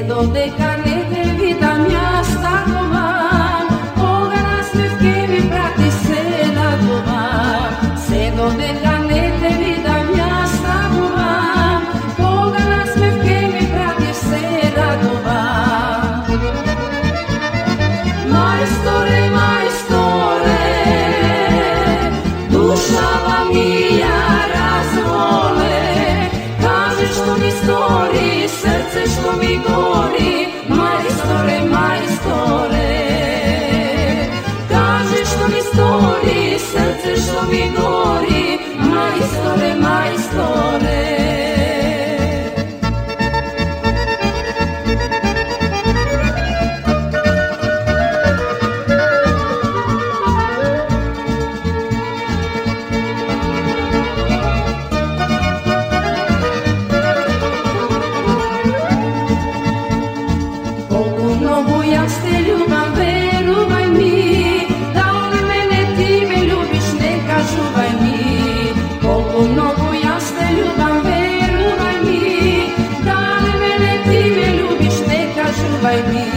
Δώδεκα νεύει τα μια στα κομμά, ο γανάς λευκεύει πράτησε να κομμά. Σε 12 νεύει τα μια στα κομμά, ο γανάς λευκεύει πράτησε να κομμά. Majstore, majstore, duša vam mija razvole, kaže što mi stori, srce što mi gori. Majstore, majstore, kaže što mi stori, srce što mi gori. Majstore, majstore. Ja te ljubam, veruj mi, da od mene ti me ljubiš, neka čuvaj mi. Koliko mnogo ja te ljubam, veruj mi, da od mene ti me ljubiš, neka čuvaj mi.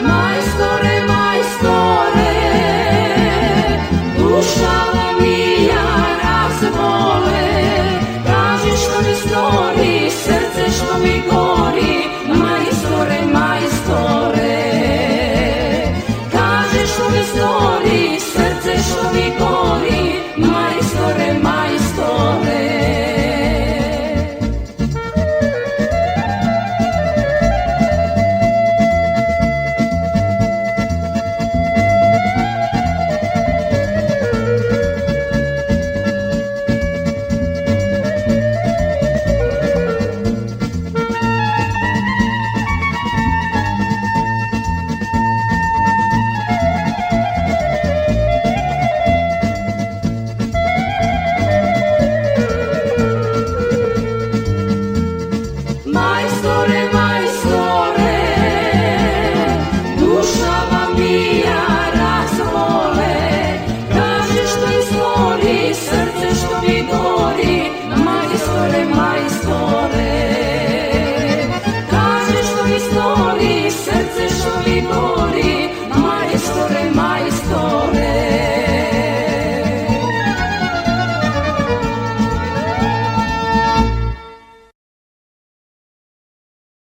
Majstore, majstore, duša vam